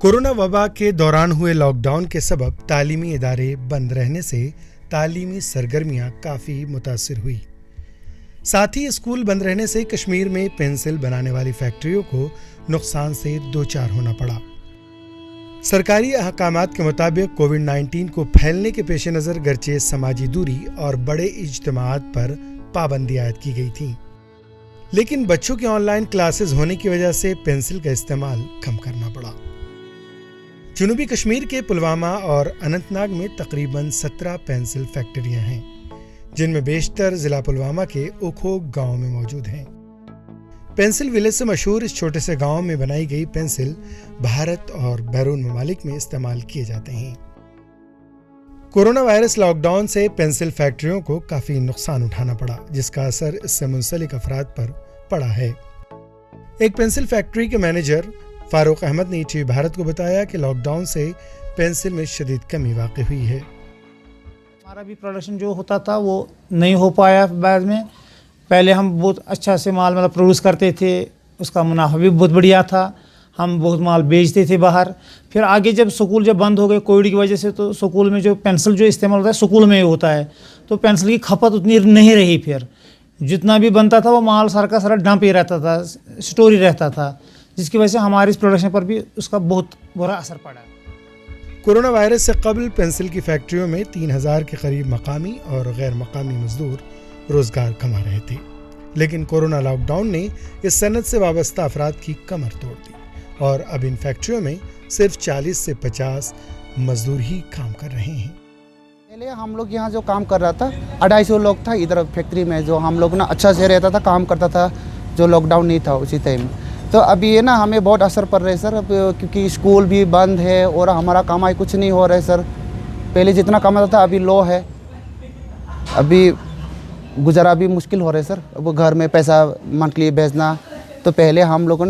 Corona वबा के दौरान हुए लॉकडाउन के सबब तालीमी इदारे बंद रहने से तालीमी सरगर्मियां काफ़ी मुतासिर हुई। साथ ही स्कूल बंद रहने से कश्मीर में पेंसिल बनाने वाली फैक्ट्रियों को नुकसान से दो चार होना पड़ा। सरकारी अहकामात के मुताबिक कोविड-19 को फैलने के पेश नज़र गर्चे समाजी दूरी और बड़े इज्तिमाआत पर पाबंदी आयद की गई थी, लेकिन बच्चों के ऑनलाइन क्लासेस होने की वजह से पेंसिल का इस्तेमाल कम करना पड़ा। जनूबी कश्मीर के पुलवामा और अनंतनाग में तकरीबन 17 पेंसिल फैक्ट्रियां हैं, जिनमें बेशतर जिला पुलवामा के उखोग गांव में मौजूद हैं। पेंसिल विलेज से मशहूर इस छोटे से गांव में बनाई गई पेंसिल भारत और बैरून ममालिक में इस्तेमाल किए जाते हैं। कोरोना वायरस लॉकडाउन से पेंसिल फैक्ट्रियों को काफी नुकसान उठाना पड़ा, जिसका असर इससे मुंसलिक अफराद पर पड़ा है। एक पेंसिल फैक्ट्री के मैनेजर फारूक अहमद ने टीवी भारत को बताया कि लॉकडाउन से पेंसिल में शदीद कमी वाक़ई हुई है। हमारा भी प्रोडक्शन जो होता था वो नहीं हो पाया बाद में। पहले हम बहुत अच्छा से माल प्रोड्यूस करते थे, उसका मुनाफा भी बहुत बढ़िया था, हम बहुत माल बेचते थे बाहर। फिर आगे जब स्कूल बंद हो गए कोविड की वजह से, तो स्कूल में जो पेंसिल जो इस्तेमाल होता है स्कूल में ही होता है, तो पेंसिल की खपत उतनी नहीं रही। फिर जितना भी बनता था वो माल सारा का सारा डंप ही रहता था, स्टोर ही रहता था, जिसकी वजह से हमारे इस प्रोडक्शन पर भी उसका बहुत बुरा असर पड़ा। कोरोना वायरस से कबल पेंसिल की फैक्ट्रियों में 3000 के करीब मकामी और गैर मकामी मजदूर रोजगार कमा रहे थे, लेकिन कोरोना लॉकडाउन ने इस सनत से वाबस्ता अफराद की कमर तोड़ दी और अब इन फैक्ट्रियों में सिर्फ 40 से 50 मजदूर ही काम कर रहे हैं। पहले हम लोग यहाँ जो काम कर रहा था 250 लोग था इधर फैक्ट्री में, जो हम लोग अच्छा से रहता था, काम करता था, जो लॉकडाउन नहीं था उसी टाइम। तो अभी ये हमें बहुत असर पड़ रहा है सर, अब क्योंकि स्कूल भी बंद है और हमारा कमाई कुछ नहीं हो रहा है सर। पहले जितना कमाता था अभी लो है, अभी गुजारा भी मुश्किल हो रहा है सर। अब घर में पैसा मंथली भेजना, तो पहले हम लोग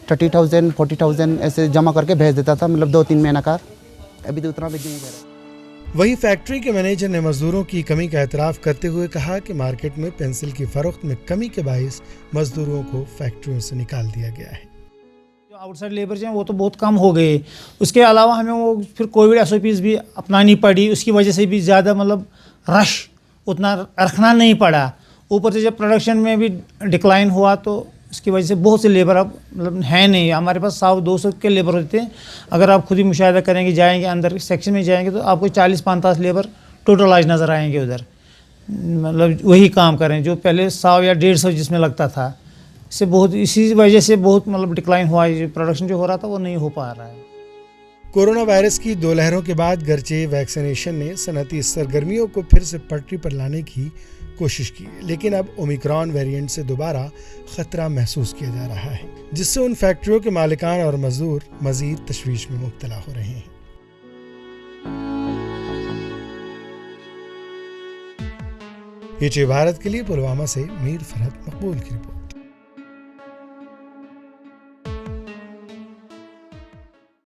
30,000 40,000 ऐसे जमा करके भेज देता था, 2-3 महीना का। अभी तो उतना भी नहीं कर रहा। वहीं फैक्ट्री के मैनेजर ने मजदूरों की कमी का एतराफ़ करते हुए कहा कि मार्केट में पेंसिल की फरोख्त में कमी के बाइस मजदूरों को फैक्ट्रियों से निकाल दिया गया है। जो आउटसाइड लेबर हैं वो तो बहुत कम हो गए। उसके अलावा हमें वो फिर कोविड SOPs भी अपनानी पड़ी, उसकी वजह से भी ज़्यादा रश उतना रखना नहीं पड़ा। ऊपर से जब प्रोडक्शन में भी डिक्लाइन हुआ तो उसकी वजह से बहुत से लेबर अब है नहीं। हमारे पास 100-200 के लेबर होते हैं। अगर आप खुद ही मुशाहिदा करेंगे, जाएंगे अंदर सेक्शन में जाएंगे, तो आपको 40-50 लेबर टोटल आज नज़र आएंगे उधर, वही काम करें जो पहले 100 या 150 जिसमें लगता था। इससे बहुत, इसी वजह से बहुत डिक्लाइन हुआ है, प्रोडक्शन जो हो रहा था वो नहीं हो पा रहा है। कोरोना वायरस की 2 लहरों के बाद गर्चे वैक्सीनेशन ने सनती सरगर्मियों को फिर से पटरी पर लाने की कोशिश की, लेकिन अब ओमिक्रॉन वेरिएंट से दोबारा खतरा महसूस किया जा रहा है, जिससे उन फैक्ट्रियों के मालिकान और मजदूर मजीद तशवीश में मुब्तला हो रहे हैं। ये भारत के लिए पुलवामा से मीर फरहत मकबूल की रिपोर्ट।